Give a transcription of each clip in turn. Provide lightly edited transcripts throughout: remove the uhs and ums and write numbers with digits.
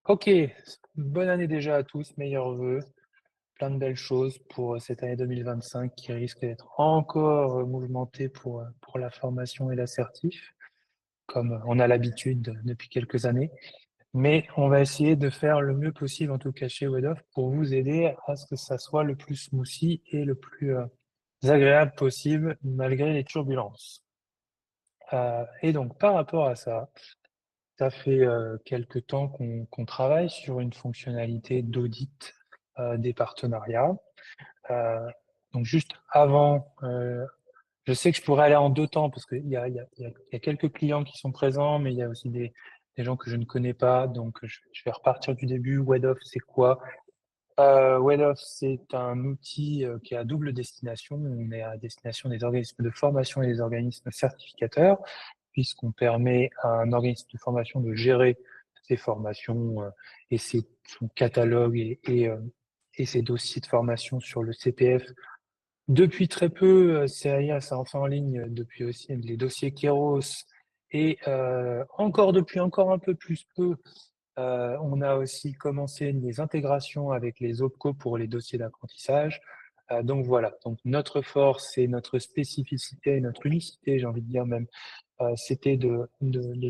Ok, bonne année déjà à tous, meilleurs vœux, plein de belles choses pour cette année 2025 qui risque d'être encore mouvementée pour la formation et l'assertif, comme on a l'habitude depuis quelques années. Mais on va essayer de faire le mieux possible, en tout cas chez WebOff, pour vous aider à ce que ça soit le plus smoothie et le plus agréable possible malgré les turbulences. Et donc par rapport à ça, ça fait quelque temps qu'on travaille sur une fonctionnalité d'audit des partenariats. Euh, donc juste avant, je sais que je pourrais aller en deux temps parce qu'il y a quelques clients qui sont présents, mais il y a aussi des gens que je ne connais pas. Donc je vais repartir du début. WebOff, c'est quoi? WebOff, c'est un outil qui est à double destination. On est à destination des organismes de formation et des organismes certificateurs, puisqu'on permet à un organisme de formation de gérer ses formations et son catalogue et ses dossiers de formation sur le CPF. Depuis très peu, CAIA, ça en fait en ligne depuis aussi les dossiers Keros et encore un peu plus peu, on a aussi commencé les intégrations avec les OPCO pour les dossiers d'apprentissage. Donc voilà, donc notre force et notre spécificité, notre unicité, j'ai envie de dire même, c'était de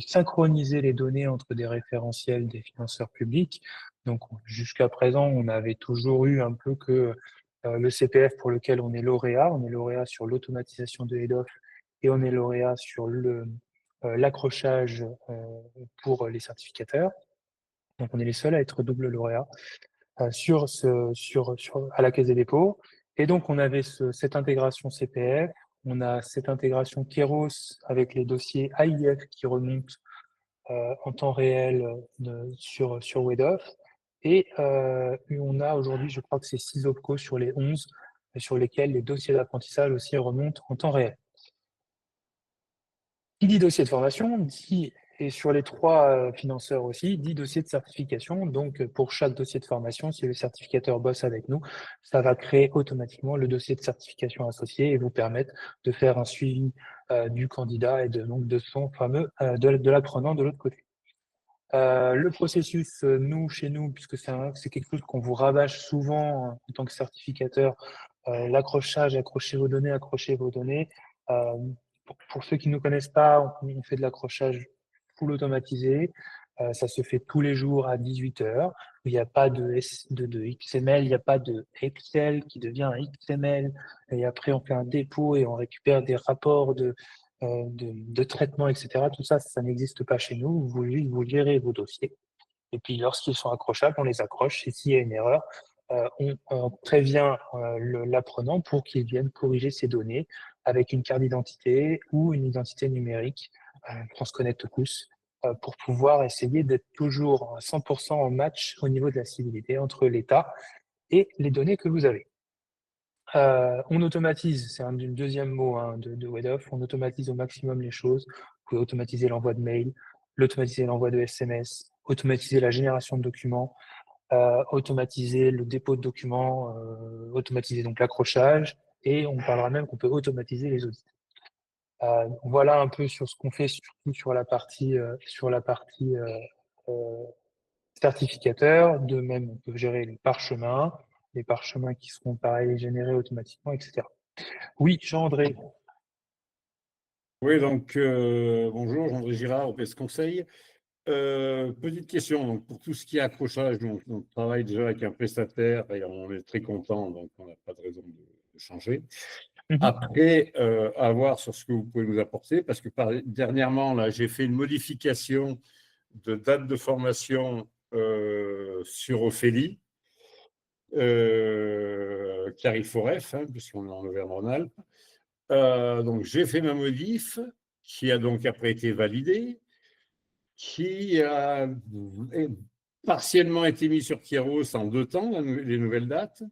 synchroniser les données entre des référentiels des financeurs publics. Donc jusqu'à présent, on avait toujours eu un peu que le CPF pour lequel on est lauréat sur l'automatisation de head-off et on est lauréat sur l'accrochage pour les certificateurs. Donc on est les seuls à être double lauréat à la Caisse des dépôts. Et donc, on avait cette intégration CPF, on a cette intégration Keros avec les dossiers AIF qui remontent en temps réel sur WebOff. Et on a aujourd'hui, je crois que c'est 6 OPCO sur les 11 sur lesquels les dossiers d'apprentissage aussi remontent en temps réel. Qui dit dossier de formation, dit, et sur les trois financeurs aussi, dit dossier de certification. Donc, pour chaque dossier de formation, si le certificateur bosse avec nous, ça va créer automatiquement le dossier de certification associé et vous permettre de faire un suivi du candidat et donc de son fameux, de l'apprenant de l'autre côté. Le processus, chez nous, puisque c'est quelque chose qu'on vous rabâche souvent en tant que certificateur, l'accrochage, accrochez vos données. Euh, pour ceux qui ne nous connaissent pas, on fait de l'accrochage full automatisé. Ça se fait tous les jours à 18 heures. Il n'y a pas de XML, il n'y a pas de Excel qui devient un XML. Et après, on fait un dépôt et on récupère des rapports de traitement, etc. Tout ça, ça n'existe pas chez nous. Vous gérez vos dossiers. Et puis, lorsqu'ils sont accrochables, on les accroche. Et s'il y a une erreur, on prévient l'apprenant pour qu'il vienne corriger ses données avec une carte d'identité ou une identité numérique qu'on se connecte tous pour pouvoir essayer d'être toujours à 100% en match au niveau de la civilité entre l'État et les données que vous avez. On automatise, c'est un deuxième mot de WebOff, on automatise au maximum les choses. Vous pouvez automatiser l'envoi de mail, automatiser l'envoi de SMS, automatiser la génération de documents, automatiser le dépôt de documents, automatiser donc l'accrochage, et on parlera même qu'on peut automatiser les audits. Voilà un peu sur ce qu'on fait, surtout sur la partie euh, certificateur. De même, on peut gérer les parchemins qui seront pareil générés automatiquement, etc. Oui, Jean-André. Oui, donc bonjour, Jean-André Girard, OPS Conseil. Petite question, donc pour tout ce qui est accrochage, on travaille déjà avec un prestataire et on est très content, donc on n'a pas de raison de changer. Mhm. Après, à voir sur ce que vous pouvez nous apporter, parce que dernièrement, là, j'ai fait une modification de date de formation sur Ophélie, Clariforef, puisqu'on est en Auvergne-Rhône-Alpes. Donc, j'ai fait ma modif, qui a donc après été validée, qui a partiellement été mis sur Kairos en 2 temps, les nouvelles dates.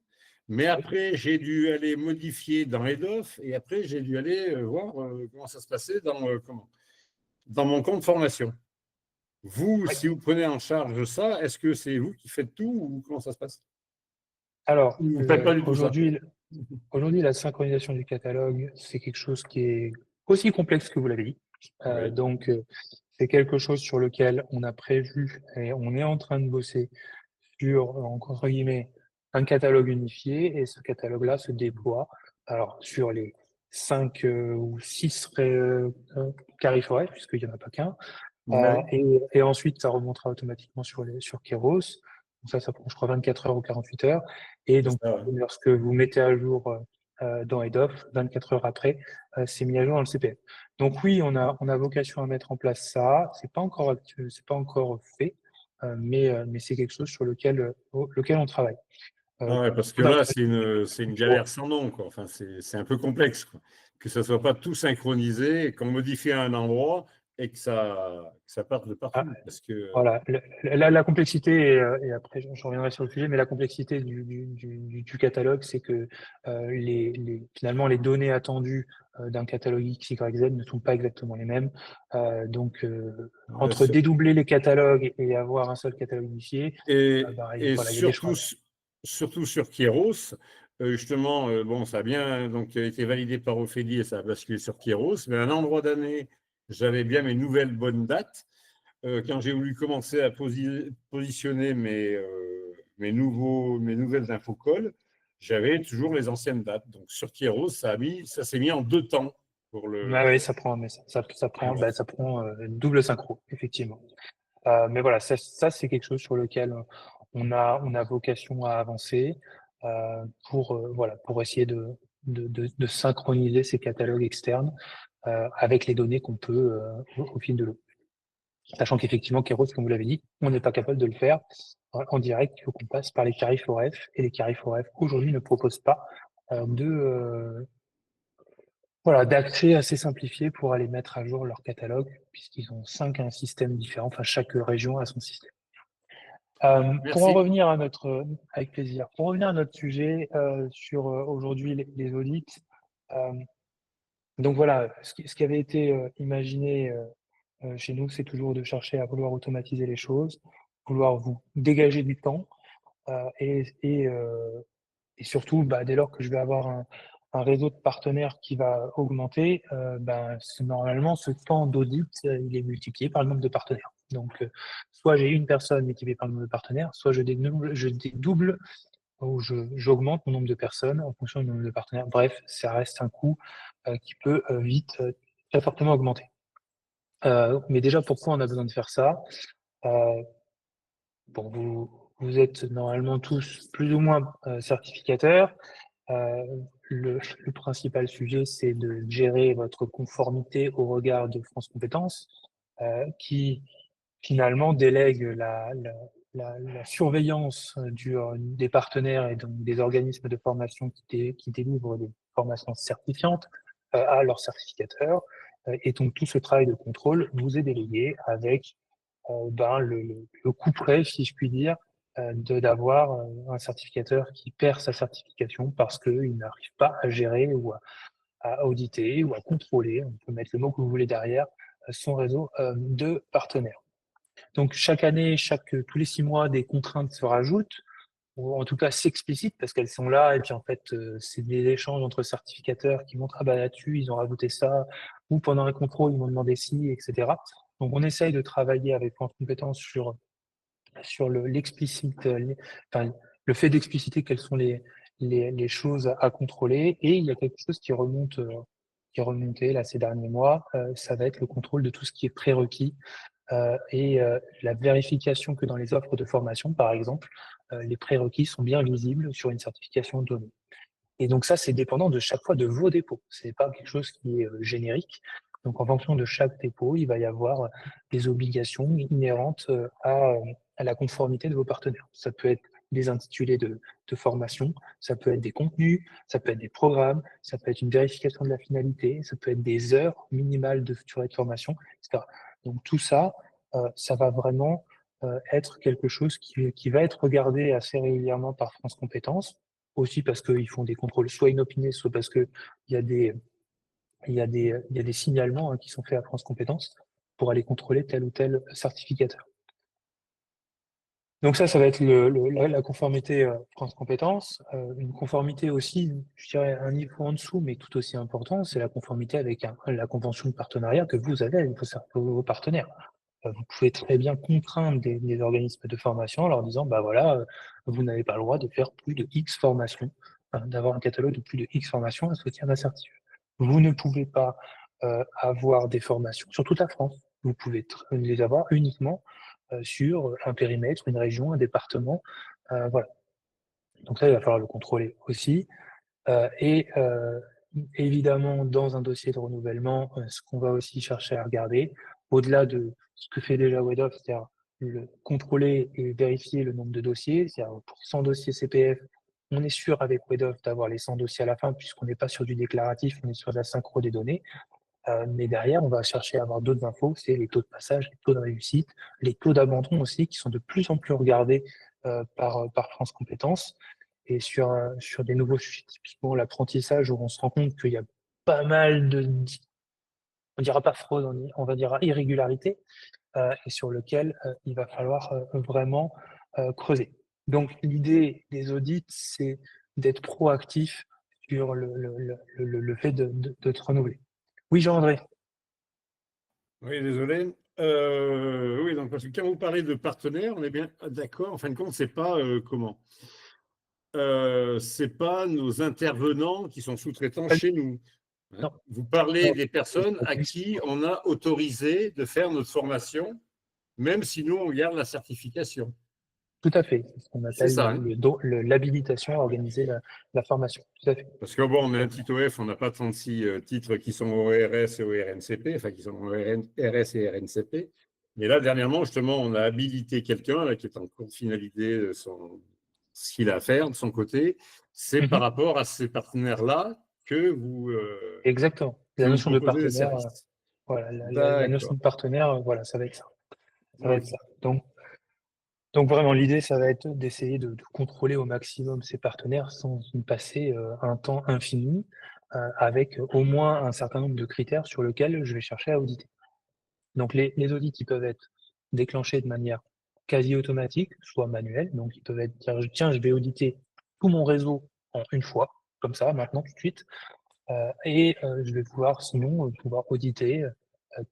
Mais après, j'ai dû aller modifier dans Head-Off et après, j'ai dû aller voir comment ça se passait dans mon compte formation. Vous, Oui. si vous prenez en charge ça, est-ce que c'est vous qui faites tout ou comment ça se passe? Alors, Vous ne faites pas du tout ça. aujourd'hui, la synchronisation du catalogue, c'est quelque chose qui est aussi complexe que vous l'avez dit. Oui. Donc, c'est quelque chose sur lequel on a prévu et on est en train de bosser sur, entre guillemets, un catalogue unifié, et ce catalogue-là se déploie alors sur les 5 ou 6 carrefourets, puisqu'il n'y en a pas qu'un, Ouais, et ensuite ça remontera automatiquement sur Keros. Donc ça prend, je crois, 24 heures ou 48 heures. Et c'est donc, ça, ouais. lorsque vous mettez à jour dans Head-Off, 24 heures après, c'est mis à jour dans le CPF. Donc oui, on a vocation à mettre en place ça. C'est pas encore fait, mais c'est quelque chose sur lequel on travaille. Ah ouais, parce que D'un là, point c'est une de vue- galère sans nom, quoi. Enfin, c'est un peu complexe, quoi. Que ça soit pas tout synchronisé, qu'on modifie à un endroit et que ça parte de Ah, partout. Parce que voilà, la complexité, et après je reviendrai sur le sujet, mais la complexité du catalogue, c'est que finalement les données attendues d'un catalogue X, Y, Z ne sont pas exactement les mêmes. Donc, ouais, entre dédoubler les catalogues et avoir un seul catalogue unifié, et voilà, il y a des choix. surtout sur Kairos, justement, bon, ça a bien donc été validé par Ophélie et ça a basculé sur Kairos, mais à un endroit d'année, j'avais bien mes nouvelles bonnes dates. Quand j'ai voulu commencer à positionner mes nouvelles infocolles, j'avais toujours les anciennes dates. Donc sur Kairos, ça s'est mis en 2 temps pour Ouais, le. ouais, ça prend, mais ça prend double synchro, effectivement. Mais voilà, ça c'est quelque chose sur lequel on a vocation à avancer voilà, pour essayer de synchroniser ces catalogues externes avec les données qu'on peut au fil de l'eau. Sachant qu'effectivement, Keros, comme vous l'avez dit, on n'est pas capable de le faire en direct. Il faut qu'on passe par les carrefours F, et les carrefours F aujourd'hui ne proposent pas voilà, d'accès assez simplifié pour aller mettre à jour leur catalogue, puisqu'ils ont 5 systèmes différents. Enfin, chaque région a son système. Pour en Merci. revenir à avec plaisir, pour revenir à notre sujet sur aujourd'hui les audits, euh, donc voilà, ce qui avait été imaginé chez nous, c'est toujours de chercher à vouloir automatiser les choses, vouloir vous dégager du temps et surtout, dès lors que je vais avoir un réseau de partenaires qui va augmenter, normalement, ce temps d'audit, il est multiplié par le nombre de partenaires. Donc, soit j'ai une personne multipliée par le nombre de partenaires, soit je dédouble ou j'augmente mon nombre de personnes en fonction du nombre de partenaires. Bref, ça reste un coût qui peut vite très fortement augmenter. Mais déjà, pourquoi on a besoin de faire ça? Euh, bon, vous êtes normalement tous plus ou moins certificateurs. Euh, le principal sujet, c'est de gérer votre conformité au regard de France Compétences, qui finalement délègue la surveillance des partenaires et donc des organismes de formation qui délivrent des formations certifiantes à leurs certificateurs. Et donc tout ce travail de contrôle vous est délégué avec le coup près, si je puis dire, d'avoir un certificateur qui perd sa certification parce qu'il n'arrive pas à gérer ou à auditer ou à contrôler, on peut mettre le mot que vous voulez derrière, son réseau de partenaires. Donc chaque année, tous les 6 mois, des contraintes se rajoutent, ou en tout cas s'explicitent parce qu'elles sont là, et puis en fait, c'est des échanges entre certificateurs qui montrent, ah bah là-dessus, ils ont rajouté ça, ou pendant un contrôle, ils m'ont demandé ci, etc. Donc on essaye de travailler avec France Compétences sur l'explicite, enfin, le fait d'expliciter quelles sont les choses à contrôler. Et il y a quelque chose qui est remonté là ces derniers mois, ça va être le contrôle de tout ce qui est prérequis et la vérification que dans les offres de formation, par exemple, les prérequis sont bien visibles sur une certification donnée. Et donc ça, c'est dépendant de chaque fois de vos dépôts. C'est pas quelque chose qui est générique. Donc en fonction de chaque dépôt, il va y avoir des obligations inhérentes à la conformité de vos partenaires. Ça peut être des intitulés de formation, ça peut être des contenus, ça peut être des programmes, ça peut être une vérification de la finalité, ça peut être des heures minimales de durée de formation, etc. Donc tout ça, ça va vraiment être quelque chose qui va être regardé assez régulièrement par France Compétences, aussi parce qu'ils font des contrôles soit inopinés, soit parce que il y a des signalements qui sont faits à France Compétences pour aller contrôler tel ou tel certificateur. Donc ça va être la conformité France Compétences. Une conformité aussi, je dirais un niveau en dessous, mais tout aussi important, c'est la conformité avec la convention de partenariat que vous avez avec vos partenaires. vous pouvez très bien contraindre des organismes de formation en leur disant, bah voilà, vous n'avez pas le droit de faire plus de X formations, d'avoir un catalogue de plus de X formations à soutien d'assertif. Vous ne pouvez pas avoir des formations sur toute la France. Vous pouvez les avoir uniquement sur un périmètre, une région, un département. Voilà. Donc ça, il va falloir le contrôler aussi. Et évidemment, dans un dossier de renouvellement, ce qu'on va aussi chercher à regarder, au-delà de ce que fait déjà WEDOF, c'est-à-dire contrôler et vérifier le nombre de dossiers, c'est-à-dire pour 100 dossiers CPF, on est sûr avec WEDOF d'avoir les 100 dossiers à la fin, puisqu'on n'est pas sur du déclaratif, on est sur de la synchro des données. Mais derrière, on va chercher à avoir d'autres infos, c'est les taux de passage, les taux de réussite, les taux d'abandon aussi, qui sont de plus en plus regardés par France Compétences. Et sur des nouveaux sujets, typiquement l'apprentissage, où on se rend compte qu'il y a pas mal on dira pas fraude, on va dire irrégularité, et sur lequel il va falloir vraiment creuser. Donc l'idée des audits, c'est d'être proactif sur le fait de te renouveler. Oui, Jean-André. Oui, désolé. Oui, donc parce que quand vous parlez de partenaires, on est bien d'accord. En fin de compte, c'est pas comment c'est pas nos intervenants qui sont sous-traitants chez nous. Hein. Non, Vous parlez non, des personnes à qui on a autorisé de faire notre formation, même si nous, on garde la certification. tout à fait. C'est ce qu'on C'est appelle ça, hein. l'habilitation à organiser la formation. Tout à fait. Parce que bon, on a un titre OF, on n'a pas 36 titres qui sont au RS et au RNCP, enfin qui sont au RS et RNCP. Mais là, dernièrement, justement, on a habilité quelqu'un qui est en cours de finalité de ce qu'il a à faire de son côté. C'est par Mhm. rapport à ces partenaires-là Exactement. que La vous notion de proposez des partenaire, services. voilà, la notion D'accord. de partenaire, voilà, ça va être ça. Ça va être Ok. ça. Donc vraiment, l'idée, ça va être d'essayer de contrôler au maximum ces partenaires sans y passer un temps infini, avec au moins un certain nombre de critères sur lesquels je vais chercher à auditer. Donc les audits, ils peuvent être déclenchés de manière quasi automatique, soit manuelle. Donc ils peuvent être dire, tiens, je vais auditer tout mon réseau en une fois, comme ça, maintenant, tout de suite. Et je vais pouvoir sinon pouvoir auditer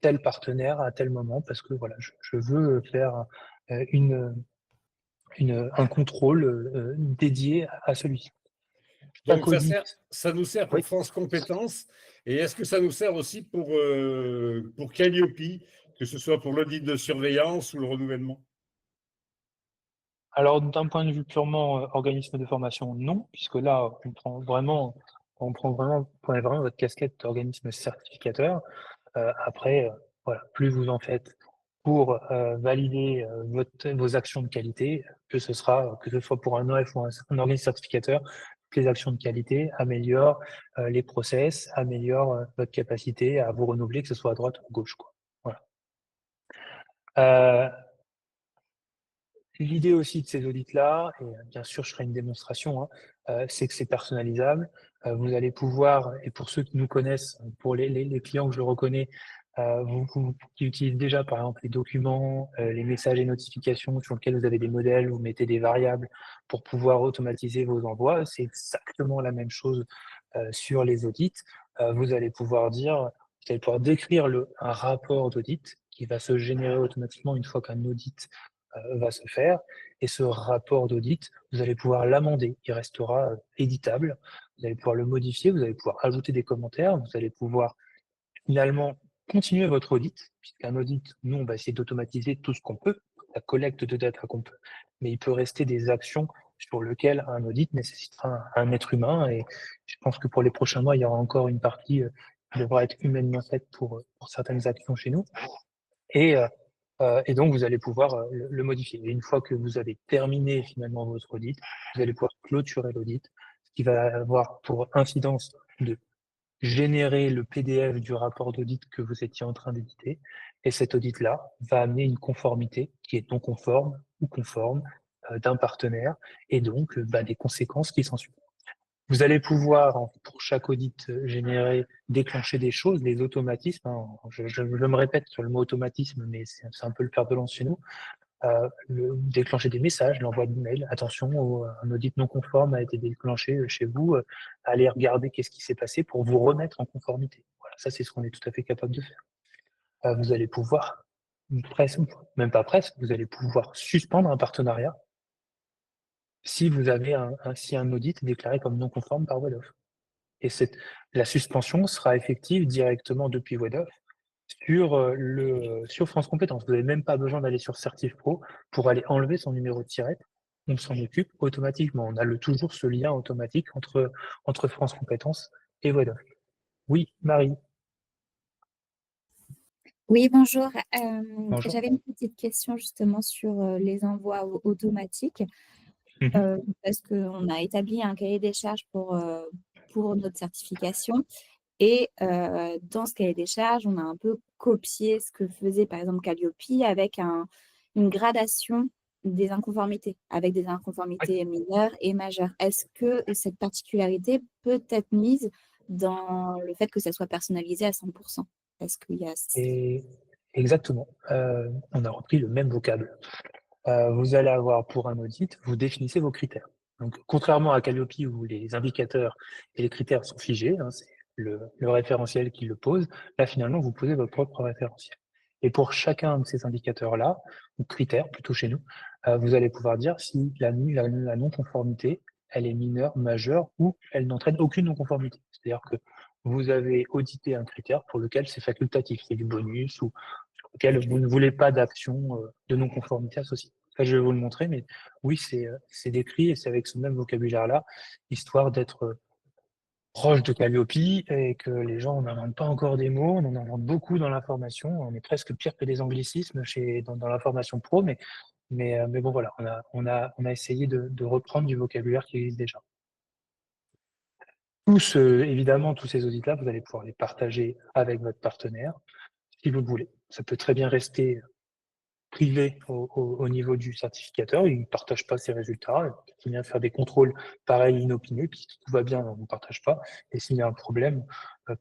tel partenaire à tel moment parce que voilà, je veux faire une, un contrôle dédié à celui-ci. Chaque Donc, audit, ça nous sert oui. pour France Compétences. Et est-ce que ça nous sert aussi pour Calliope, que ce soit pour l'audit de surveillance ou le renouvellement? Alors d'un point de vue purement organisme de formation, non, puisque là on prend vraiment votre casquette d'organisme certificateur. Après, voilà, plus vous en faites pour valider vos actions de qualité, que ce soit pour un OF ou un organisme certificateur, que les actions de qualité améliorent les process, améliorent votre capacité à vous renouveler, que ce soit à droite ou à gauche, quoi. Voilà. Euh, L'idée aussi de ces audits-là, et bien sûr je ferai une démonstration, hein, c'est que c'est personnalisable. Vous allez pouvoir, et pour ceux qui nous connaissent, pour les clients que je reconnais, qui utilisent déjà par exemple les documents, les messages et notifications sur lesquels vous avez des modèles, vous mettez des variables pour pouvoir automatiser vos envois, c'est exactement la même chose sur les audits. Vous allez pouvoir décrire un rapport d'audit qui va se générer automatiquement une fois qu'un audit va se faire. Et ce rapport d'audit, vous allez pouvoir l'amender. Il restera éditable. Vous allez pouvoir le modifier. Vous allez pouvoir ajouter des commentaires. Vous allez pouvoir finalement continuer votre audit, puisqu'un audit, nous, on va essayer d'automatiser tout ce qu'on peut, la collecte de data qu'on peut. Mais il peut rester des actions sur lesquelles un audit nécessitera un être humain. Et je pense que pour les prochains mois, il y aura encore une partie qui devra être humainement faite pour certaines actions chez nous. Et, et donc, vous allez pouvoir le modifier. Et une fois que vous avez terminé finalement votre audit, vous allez pouvoir clôturer l'audit, ce qui va avoir pour incidence de générer le PDF du rapport d'audit que vous étiez en train d'éditer. Et cet audit-là va amener une conformité qui est non conforme ou conforme d'un partenaire et donc des conséquences qui s'en suivent. Vous allez pouvoir, pour chaque audit généré, déclencher des choses, des automatismes, hein. Je me répète sur le mot automatisme, mais c'est un peu le fer de lance chez nous. Déclencher des messages, l'envoi d'emails. Attention, un audit non conforme a été déclenché chez vous. Allez regarder qu'est-ce qui s'est passé pour vous remettre en conformité. Voilà, ça c'est ce qu'on est tout à fait capable de faire. Vous allez pouvoir presque, même pas presque, vous allez pouvoir suspendre un partenariat si vous avez si un audit est déclaré comme non conforme par WEDOF. Et la suspension sera effective directement depuis WEDOF sur France Compétences. Vous n'avez même pas besoin d'aller sur Certif Pro pour aller enlever son numéro de tirette. On s'en occupe automatiquement. On a toujours ce lien automatique entre France Compétences et WEDOF. Oui, Marie. Oui, bonjour. Bonjour. J'avais une petite question justement sur les envois automatiques, Mhm. parce qu'on a établi un cahier des charges pour notre certification. Et dans ce cahier des charges, on a un peu copié ce que faisait par exemple Calliope avec une gradation des inconformités, avec des inconformités mineures et majeures. Est-ce que cette particularité peut être mise dans le fait que ça soit personnalisé à 100%? Est-ce qu'il y a... Et exactement. On a repris le même vocable. Vous allez avoir pour un audit, vous définissez vos critères. Donc, contrairement à Calliope où les indicateurs et les critères sont figés, hein, c'est le référentiel qui le pose, là finalement vous posez votre propre référentiel. Et pour chacun de ces indicateurs-là, ou critères plutôt chez nous, vous allez pouvoir dire si la non-conformité, elle est mineure, majeure ou elle n'entraîne aucune non-conformité. C'est-à-dire que vous avez audité un critère pour lequel c'est facultatif, c'est du bonus ou sur lequel vous ne voulez pas d'action de non-conformité associée. Ça, je vais vous le montrer, mais oui, c'est décrit et c'est avec ce même vocabulaire-là, histoire d'être proche de Calliope et que les gens n'inventent pas encore des mots, on en invente beaucoup dans l'information, on est presque pire que des anglicismes dans l'information pro, mais bon voilà, on a essayé de reprendre du vocabulaire qui existe déjà. Évidemment, tous ces audits-là, vous allez pouvoir les partager avec votre partenaire si vous le voulez. Ça peut très bien rester privé au niveau du certificateur, il ne partage pas ses résultats, il vient faire des contrôles pareils inopinés, puis si tout va bien, on ne partage pas, et s'il y a un problème,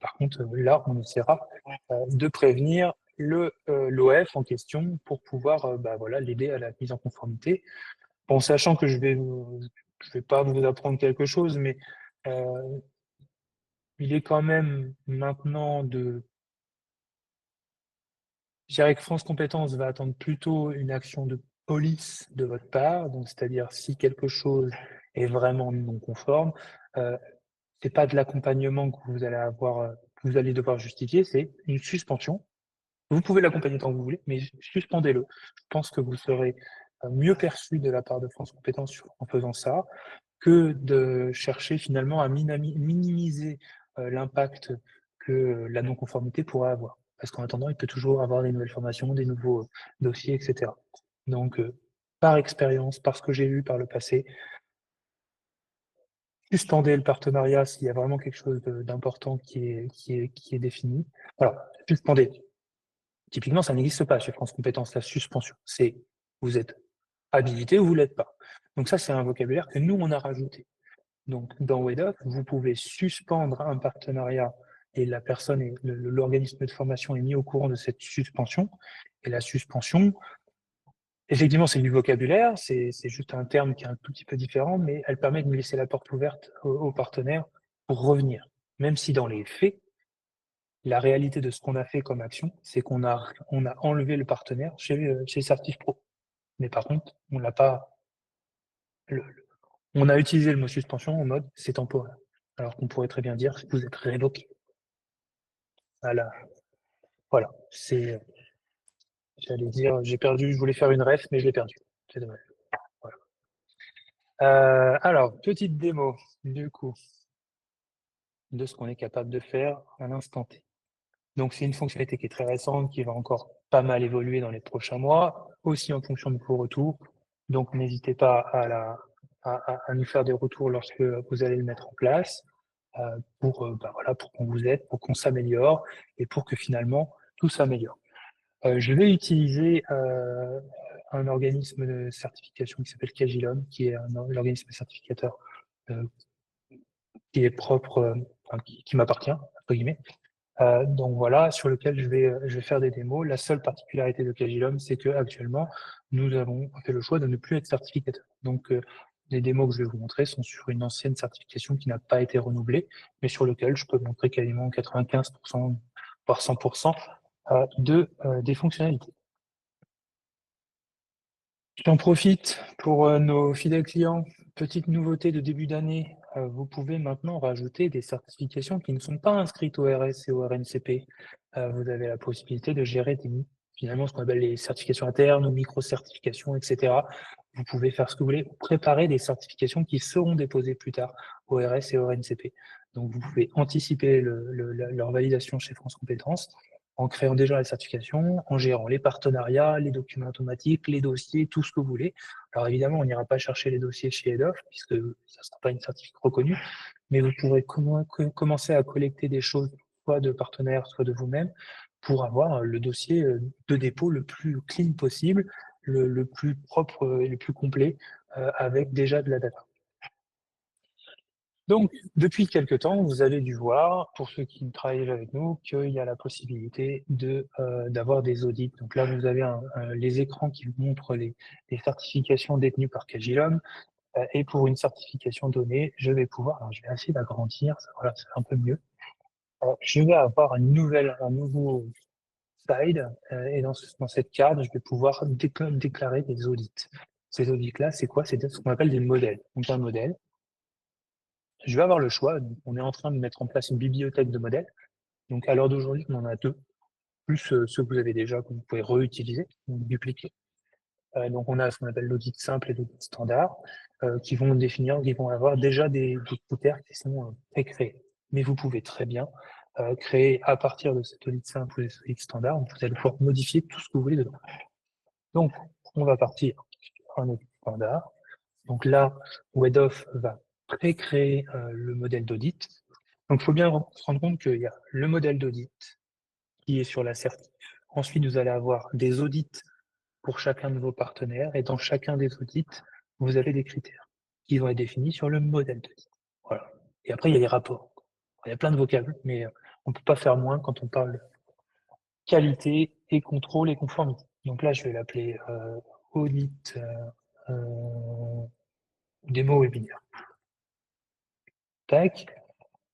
par contre, là, on essaiera de prévenir l'OF en question pour pouvoir voilà, l'aider à la mise en conformité. Bon, sachant que je vais pas vous apprendre quelque chose, mais il est quand même maintenant je dirais que France Compétences va attendre plutôt une action de police de votre part, donc c'est-à-dire si quelque chose est vraiment non conforme, c'est pas de l'accompagnement que vous allez avoir, que vous allez devoir justifier, c'est une suspension. Vous pouvez l'accompagner tant que vous voulez, mais suspendez-le. Je pense que vous serez mieux perçu de la part de France Compétences en faisant ça que de chercher finalement à minimiser l'impact que la non-conformité pourrait avoir. Parce qu'en attendant, il peut toujours avoir des nouvelles formations, des nouveaux dossiers, etc. Donc, par expérience, par ce que j'ai vu par le passé, suspendez le partenariat s'il y a vraiment quelque chose d'important qui est défini. Alors, suspendez. Typiquement, ça n'existe pas chez France Compétences, la suspension. C'est vous êtes habilité ou vous l'êtes pas. Donc ça, c'est un vocabulaire que nous, on a rajouté. Donc, dans WEDOF, vous pouvez suspendre un partenariat et la personne et l'organisme de formation est mis au courant de cette suspension. Et la suspension, effectivement, c'est du vocabulaire, c'est juste un terme qui est un tout petit peu différent, mais elle permet de nous laisser la porte ouverte aux partenaires pour revenir. Même si dans les faits, la réalité de ce qu'on a fait comme action, c'est on a enlevé le partenaire chez Certif Pro. Mais par contre, on l'a pas, le, on a utilisé le mot suspension en mode c'est temporaire. Alors qu'on pourrait très bien dire vous êtes révoqué. Voilà. Voilà. J'allais dire, je voulais faire une ref, mais je l'ai perdu. C'est dommage. Voilà. Alors, petite démo, du coup, de ce qu'on est capable de faire à l'instant T. Donc, c'est une fonctionnalité qui est très récente, qui va encore pas mal évoluer dans les prochains mois, aussi en fonction de vos retours. Donc, n'hésitez pas à nous faire des retours lorsque vous allez le mettre en place, voilà, pour qu'on vous aide, pour qu'on s'améliore et pour que finalement tout s'améliore. Je vais utiliser un organisme de certification qui s'appelle Cagilum, qui est l'organisme certificateur euh, qui est propre, qui m'appartient, entre guillemets. Donc voilà, sur lequel je vais faire des démos. La seule particularité de Cagilum, c'est que actuellement, nous avons fait le choix de ne plus être certificateur. Donc les démos que je vais vous montrer sont sur une ancienne certification qui n'a pas été renouvelée, mais sur lequel je peux montrer quasiment 95%, voire 100% des fonctionnalités. J'en profite pour nos fidèles clients. Petite nouveauté de début d'année, vous pouvez maintenant rajouter des certifications qui ne sont pas inscrites au RS et au RNCP. Vous avez la possibilité de gérer finalement ce qu'on appelle les certifications internes ou micro-certifications, etc. Vous pouvez faire ce que vous voulez, préparer des certifications qui seront déposées plus tard au RS et au RNCP. Donc vous pouvez anticiper leur validation chez France Compétences en créant déjà la certification, en gérant les partenariats, les documents automatiques, les dossiers, tout ce que vous voulez. Alors évidemment, on n'ira pas chercher les dossiers chez Head of, puisque ça ne sera pas une certification reconnue, mais vous pourrez commencer à collecter des choses, soit de partenaires, soit de vous-même, pour avoir le dossier de dépôt le plus clean possible, le plus propre et le plus complet, avec déjà de la data. Donc, depuis quelque temps, vous avez dû voir, pour ceux qui travaillent avec nous, qu'il y a la possibilité d'avoir des audits. Donc là, vous avez les écrans qui vous montrent les certifications détenues par Cagilum. Et pour une certification donnée, je vais pouvoir, alors je vais essayer d'agrandir, voilà, c'est un peu mieux. Je vais avoir un nouveau slide, et dans cette carte, je vais pouvoir déclarer des audits. Ces audits-là, c'est quoi? C'est ce qu'on appelle des modèles. Donc un modèle, je vais avoir le choix. On est en train de mettre en place une bibliothèque de modèles. Donc, à l'heure d'aujourd'hui, on en a 2, plus ceux que vous avez déjà, que vous pouvez réutiliser, donc dupliquer. Donc, on a ce qu'on appelle l'audit simple et l'audit standard, qui vont avoir déjà des critères qui sont précréés. Mais vous pouvez très bien créer à partir de cet audit simple ou de cet audit standard, vous allez pouvoir modifier tout ce que vous voulez dedans. Donc, on va partir sur un audit standard. Donc là, WEDOF va pré-créer le modèle d'audit. Donc, il faut bien se rendre compte qu'il y a le modèle d'audit qui est sur l'assertif. Ensuite, vous allez avoir des audits pour chacun de vos partenaires. Et dans chacun des audits, vous avez des critères qui vont être définis sur le modèle d'audit. Voilà. Et après, il y a les rapports. Il y a plein de vocables, mais on ne peut pas faire moins quand on parle qualité et contrôle et conformité. Donc là, je vais l'appeler audit démo webinaire. Tac.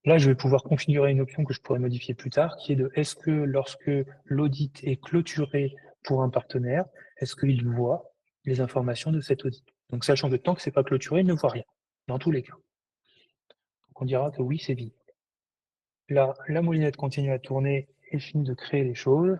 Là, je vais pouvoir configurer une option que je pourrais modifier plus tard, qui est de est-ce que lorsque l'audit est clôturé pour un partenaire, est-ce qu'il voit les informations de cet audit? Donc, sachant que tant que c'est pas clôturé, il ne voit rien, dans tous les cas. Donc, on dira que oui, c'est vide. Là, la moulinette continue à tourner et finit de créer les choses.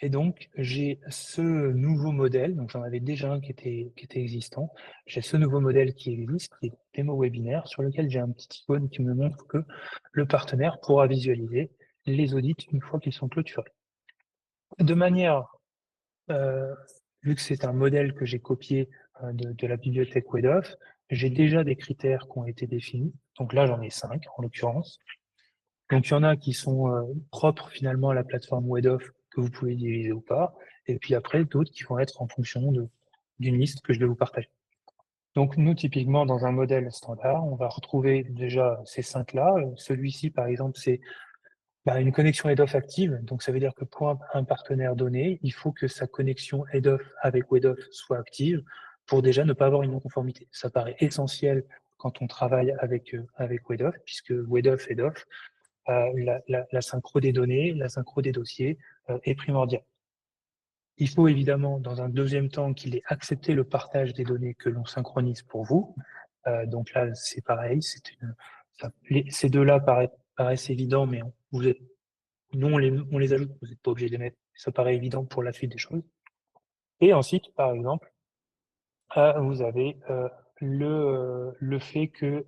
Et donc, j'ai ce nouveau modèle, donc j'en avais déjà un qui était existant, j'ai ce nouveau modèle qui existe, qui est démo webinaire, sur lequel j'ai un petit icône qui me montre que le partenaire pourra visualiser les audits une fois qu'ils sont clôturés. De manière, vu que c'est un modèle que j'ai copié de la bibliothèque WEDOF, j'ai déjà des critères qui ont été définis, donc là j'en ai 5 en l'occurrence. Donc, il y en a qui sont propres finalement à la plateforme WEDOF que vous pouvez utiliser ou pas. Et puis après, d'autres qui vont être en fonction d'une liste que je vais vous partager. Donc, nous, typiquement, dans un modèle standard, on va retrouver déjà ces 5-là. Celui-ci, par exemple, c'est une connexion head-off active. Donc, ça veut dire que pour un partenaire donné, il faut que sa connexion head-off avec WEDOF soit active pour déjà ne pas avoir une non-conformité. Ça paraît essentiel quand on travaille avec WEDOF, puisque WEDOF, head-off, la synchro des données, la synchro des dossiers est primordiale. Il faut évidemment, dans un deuxième temps, qu'il ait accepté le partage des données que l'on synchronise pour vous. Donc là, c'est pareil. Ces deux-là paraissent évidents, mais nous, on les ajoute, vous n'êtes pas obligé de les mettre. Ça paraît évident pour la suite des choses. Et ensuite, par exemple, vous avez le fait que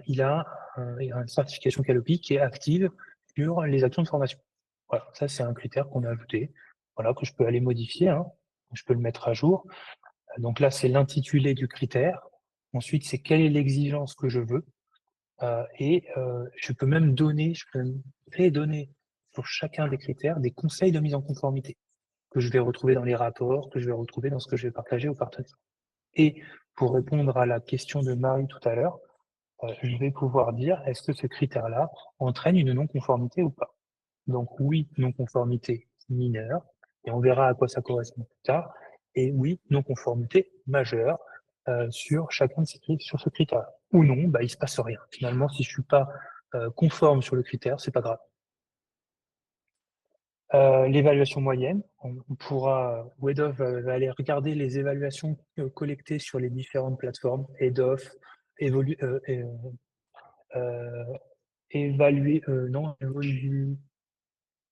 il a une certification Calliope qui est active sur les actions de formation. Voilà, ça c'est un critère qu'on a ajouté, voilà, que je peux aller modifier, hein. Je peux le mettre à jour. Donc là, c'est l'intitulé du critère. Ensuite, c'est quelle est l'exigence que je veux. Je peux même donner sur chacun des critères des conseils de mise en conformité que je vais retrouver dans les rapports, que je vais retrouver dans ce que je vais partager aux partenaires. Et pour répondre à la question de Marie tout à l'heure, je vais pouvoir dire est-ce que ce critère-là entraîne une non-conformité ou pas. Donc oui, non-conformité mineure, et on verra à quoi ça correspond plus tard, et oui, non-conformité majeure sur chacun de sur ce critère. Ou non, il se passe rien. Finalement, si je suis pas conforme sur le critère, c'est pas grave. L'évaluation moyenne, on pourra, WEDOF va aller regarder les évaluations collectées sur les différentes plateformes, EDOF, évaluer, non,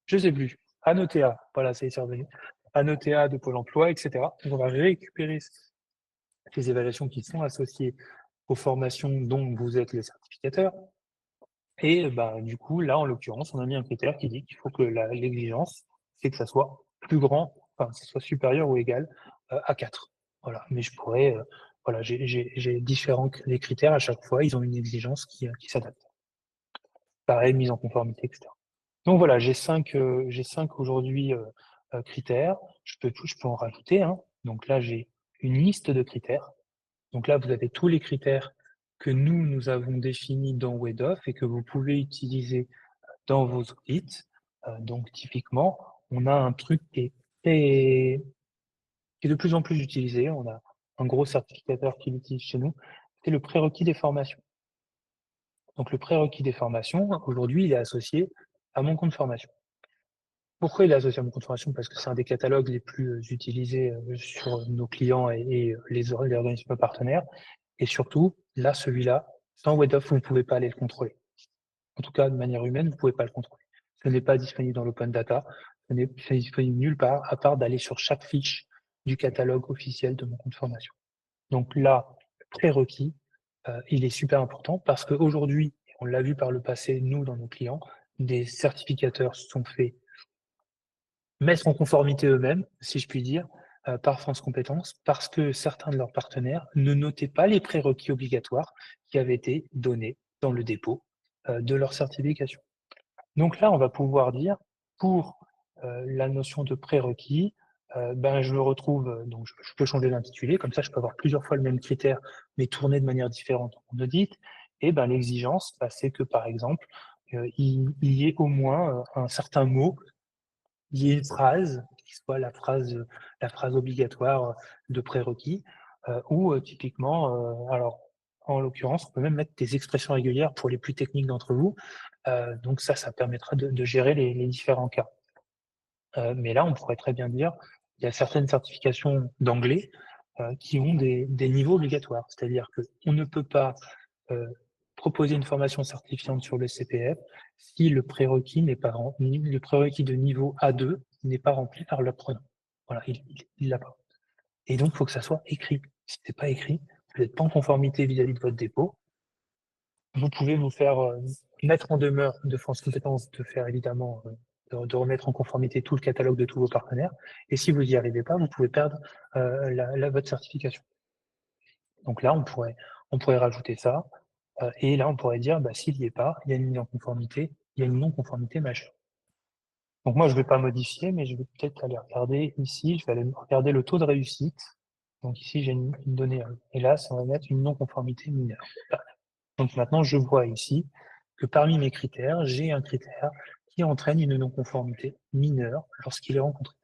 je sais plus, Anotea, voilà, ça y est revenu, Anotea de Pôle emploi, etc. Donc on va récupérer ces évaluations qui sont associées aux formations dont vous êtes les certificateurs. Et bah, du coup, là, en l'occurrence, on a mis un critère qui dit qu'il faut que l'exigence, c'est que ça soit plus grand, enfin, que ça soit supérieur ou égal à 4. Voilà. Mais je pourrais, voilà, j'ai différents les critères à chaque fois, ils ont une exigence qui s'adapte. Pareil, mise en conformité, etc. Donc voilà, j'ai cinq aujourd'hui critères. Je peux en rajouter, hein. Donc là, j'ai une liste de critères. Donc là, vous avez tous les critères que nous avons définis dans WEDOF et que vous pouvez utiliser dans vos audits. Donc typiquement, on a un truc qui est de plus en plus utilisé. On a un gros certificateur qui l'utilise chez nous. C'est le prérequis des formations. Donc le prérequis des formations, aujourd'hui, il est associé à mon compte formation. Pourquoi il est associé à mon compte formation? Parce que c'est un des catalogues les plus utilisés sur nos clients et les organismes partenaires. Et surtout, là, celui-là, sans WEDOF, vous ne pouvez pas aller le contrôler. En tout cas, de manière humaine, vous ne pouvez pas le contrôler. Ce n'est pas disponible dans l'open data, ce n'est disponible nulle part, à part d'aller sur chaque fiche du catalogue officiel de mon compte formation. Donc là, le prérequis, il est super important parce qu'aujourd'hui, on l'a vu par le passé, nous, dans nos clients, des certificateurs se sont fait mettre en conformité eux-mêmes, si je puis dire, par France Compétences, parce que certains de leurs partenaires ne notaient pas les prérequis obligatoires qui avaient été donnés dans le dépôt de leur certification. Donc là, on va pouvoir dire, pour la notion de prérequis, ben, je le retrouve, donc je peux changer l'intitulé, comme ça je peux avoir plusieurs fois le même critère, mais tourné de manière différente en audit. Et ben, l'exigence, ben, c'est que par exemple, il y ait au moins un certain mot, il y ait une phrase, qui soit la phrase obligatoire de prérequis, ou typiquement, alors en l'occurrence, on peut même mettre des expressions régulières pour les plus techniques d'entre vous. Donc ça permettra de gérer les différents cas. Mais là, on pourrait très bien dire, il y a certaines certifications d'anglais qui ont des niveaux obligatoires. C'est-à-dire qu'on ne peut pas proposer une formation certifiante sur le CPF si le prérequis n'est pas le prérequis de niveau A2 n'est pas rempli par l'apprenant. Voilà, il l'a pas. Et donc, il faut que ça soit écrit. Si c'est pas écrit, vous n'êtes pas en conformité vis-à-vis de votre dépôt. Vous pouvez vous faire mettre en demeure de France Compétences de faire évidemment de remettre en conformité tout le catalogue de tous vos partenaires. Et si vous n'y arrivez pas, vous pouvez perdre votre certification. Donc là, on pourrait rajouter ça. Et là, on pourrait dire, bah, s'il n'y est pas, il y a une mise en conformité, il y a une non-conformité majeure. Donc moi, je ne vais pas modifier, mais je vais peut-être aller regarder ici, je vais aller regarder le taux de réussite. Donc ici, j'ai une donnée. Et là, ça va mettre une non-conformité mineure. Donc maintenant, je vois ici que parmi mes critères, j'ai un critère qui entraîne une non-conformité mineure lorsqu'il est rencontré.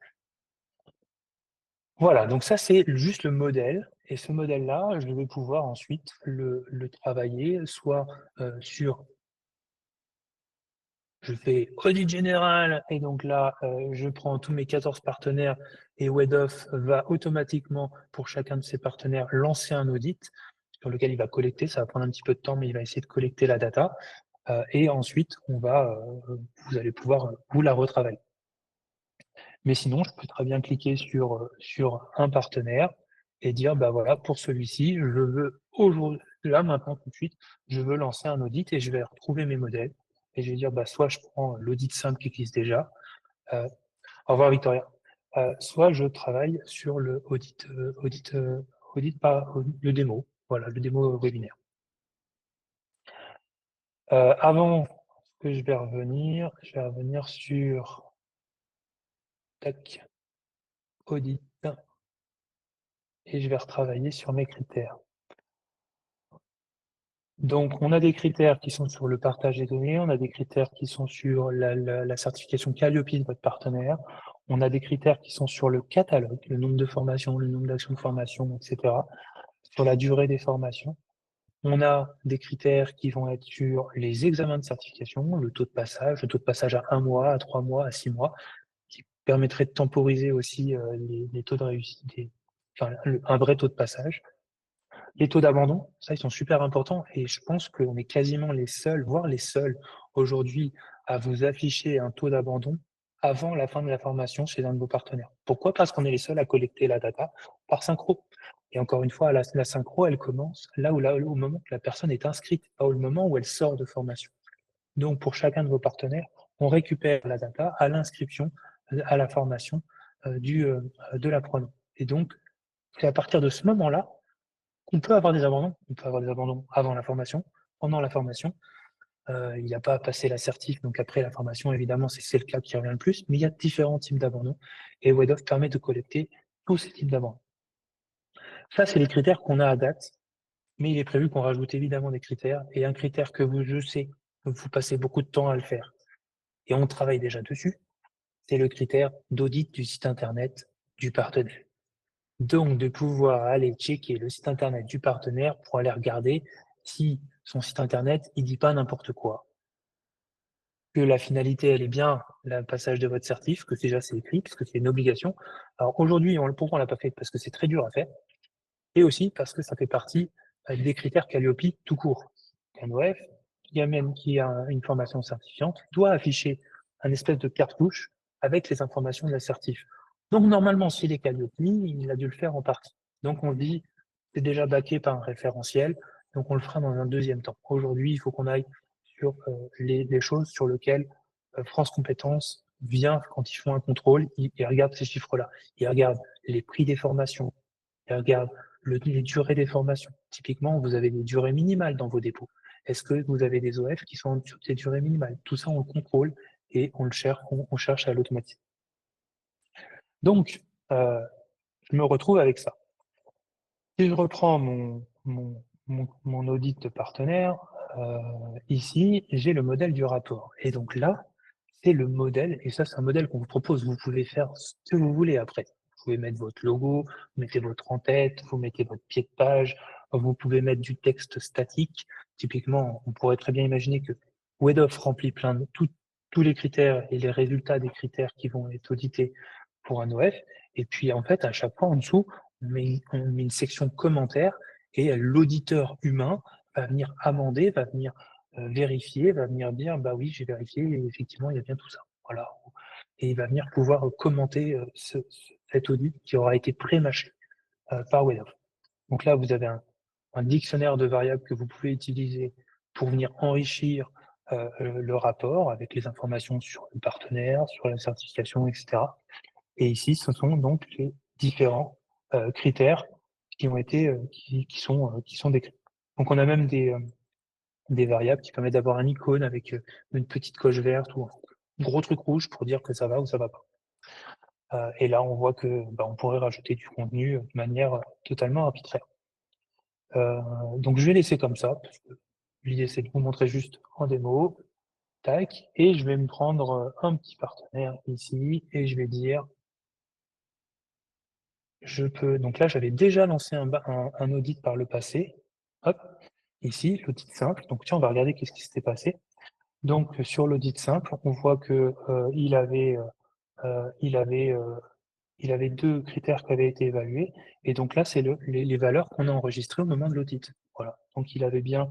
Voilà, donc ça c'est juste le modèle. Et ce modèle-là, je vais pouvoir ensuite le travailler soit sur... Je fais audit général, et donc là, je prends tous mes 14 partenaires, et WEDOF va automatiquement, pour chacun de ces partenaires, lancer un audit sur lequel il va collecter. Ça va prendre un petit peu de temps, mais il va essayer de collecter la data. Et ensuite, vous allez pouvoir vous la retravailler. Mais sinon, je peux très bien cliquer sur un partenaire et dire, bah voilà, pour celui-ci, je veux aujourd'hui, là, maintenant, tout de suite, je veux lancer un audit et je vais retrouver mes modèles. Et je vais dire, bah, soit je prends l'audit simple qui existe déjà. Au revoir, Victoria. Soit je travaille sur le audit le démo. Voilà, le démo webinaire. Avant que je vais revenir sur tac, audit et je vais retravailler sur mes critères. Donc, on a des critères qui sont sur le partage des données, on a des critères qui sont sur la certification Calliope de votre partenaire, on a des critères qui sont sur le catalogue, le nombre de formations, le nombre d'actions de formation, etc., sur la durée des formations. On a des critères qui vont être sur les examens de certification, le taux de passage à 1 mois, à 3 mois, à 6 mois, permettrait de temporiser aussi les taux de réussite, un vrai taux de passage. Les taux d'abandon, ça, ils sont super importants et je pense qu'on est quasiment les seuls, voire les seuls aujourd'hui à vous afficher un taux d'abandon avant la fin de la formation chez un de vos partenaires. Pourquoi? Parce qu'on est les seuls à collecter la data par synchro. Et encore une fois, la synchro, elle commence au moment que la personne est inscrite, pas au moment où elle sort de formation. Donc, pour chacun de vos partenaires, on récupère la data à l'inscription, à la formation de l'apprenant. Et donc, c'est à partir de ce moment-là qu'on peut avoir des abandons. On peut avoir des abandons avant la formation, pendant la formation. Il n'y a pas à passer l'assertif, donc après la formation, évidemment, c'est le cas qui revient le plus, mais il y a différents types d'abandons. Et WEDOF permet de collecter tous ces types d'abandons. Ça, c'est les critères qu'on a à date, mais il est prévu qu'on rajoute évidemment des critères. Et un critère que je sais que vous passez beaucoup de temps à le faire, et on travaille déjà dessus, c'est le critère d'audit du site internet du partenaire. Donc, de pouvoir aller checker le site internet du partenaire pour aller regarder si son site internet, il dit pas n'importe quoi. Que la finalité, elle est bien le passage de votre certif, que déjà c'est écrit, parce que c'est une obligation. Alors aujourd'hui, pourquoi on l'a pas fait? Parce que c'est très dur à faire. Et aussi parce que ça fait partie des critères Calliope tout court. Un OF, qui a une formation certifiante, doit afficher un espèce de cartouche avec les informations de la certif. Donc normalement, s'il est Calliope, il a dû le faire en partie. Donc on se dit, c'est déjà baqué par un référentiel, donc on le fera dans un deuxième temps. Aujourd'hui, il faut qu'on aille sur les choses sur lesquelles France Compétences vient, quand ils font un contrôle, ils regardent ces chiffres-là. Ils regardent les prix des formations, ils regardent les durées des formations. Typiquement, vous avez des durées minimales dans vos dépôts. Est-ce que vous avez des OF qui sont en dessous de ces durées minimales? Tout ça, on le contrôle et on cherche à l'automatiser. Donc, je me retrouve avec ça. Si je reprends mon audit de partenaire, ici, j'ai le modèle du rapport. Et donc là, c'est le modèle, et ça, c'est un modèle qu'on vous propose. Vous pouvez faire ce que vous voulez après. Vous pouvez mettre votre logo, vous mettez votre en-tête, vous mettez votre pied de page, vous pouvez mettre du texte statique. Typiquement, on pourrait très bien imaginer que WEDOF remplit plein de tous les critères et les résultats des critères qui vont être audités pour un OF. Et puis, en fait, à chaque fois, en dessous, on met une section commentaires et l'auditeur humain va venir amender, va venir vérifier, va venir dire, bah oui, j'ai vérifié et effectivement, il y a bien tout ça. Voilà. Et il va venir pouvoir commenter cet audit qui aura été pré-mâché par WEDOF. Donc là, vous avez un dictionnaire de variables que vous pouvez utiliser pour venir enrichir le rapport avec les informations sur le partenaire, sur la certification, etc. Et ici, ce sont donc les différents critères qui ont été, qui sont décrits. Donc on a même des variables qui permettent d'avoir un icône avec une petite coche verte ou un gros truc rouge pour dire que ça va ou ça va pas. Et là, on voit que on pourrait rajouter du contenu de manière totalement arbitraire. Donc je vais laisser comme ça, parce que l'idée c'est de vous montrer juste en démo. Tac, et je vais me prendre un petit partenaire ici, et je vais dire, donc là j'avais déjà lancé un audit par le passé. Hop, ici, l'audit simple. Donc tiens, on va regarder qu'est-ce qui s'était passé. Donc sur l'audit simple, on voit que il avait deux critères qui avaient été évalués, et donc là, c'est les valeurs qu'on a enregistrées au moment de l'audit. Voilà. Donc il avait bien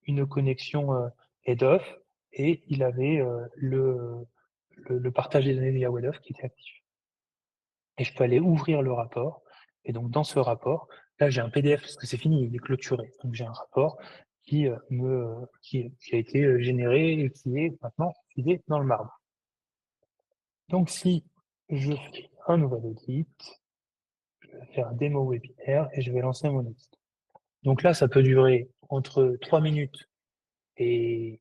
une connexion head-off, et il avait le partage des données via WEDOF qui était actif. Et je peux aller ouvrir le rapport, et donc dans ce rapport, là j'ai un PDF parce que c'est fini, il est clôturé. Donc j'ai un rapport qui a été généré et qui est maintenant fidé dans le marbre. Donc si je fais un nouvel audit, je vais faire un démo webinaire et je vais lancer mon audit. Donc là, ça peut durer entre 3 minutes et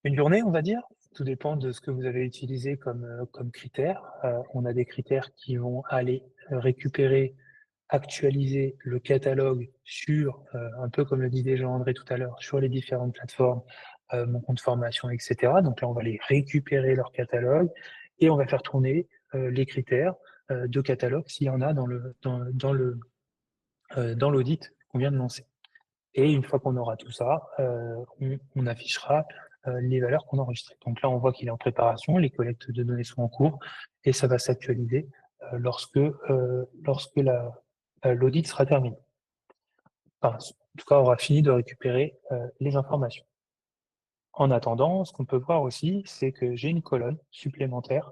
une journée, on va dire. Tout dépend de ce que vous avez utilisé comme critères. On a des critères qui vont aller récupérer, actualiser le catalogue sur, un peu comme le disait Jean-André tout à l'heure, sur les différentes plateformes, mon compte formation, etc. Donc là, on va aller récupérer leur catalogue et on va faire tourner les critères de catalogue s'il y en a dans l'audit qu'on vient de lancer. Et une fois qu'on aura tout ça, on affichera les valeurs qu'on a enregistrées. Donc là, on voit qu'il est en préparation, les collectes de données sont en cours, et ça va s'actualiser lorsque l'audit sera terminé. Enfin, en tout cas, on aura fini de récupérer les informations. En attendant, ce qu'on peut voir aussi, c'est que j'ai une colonne supplémentaire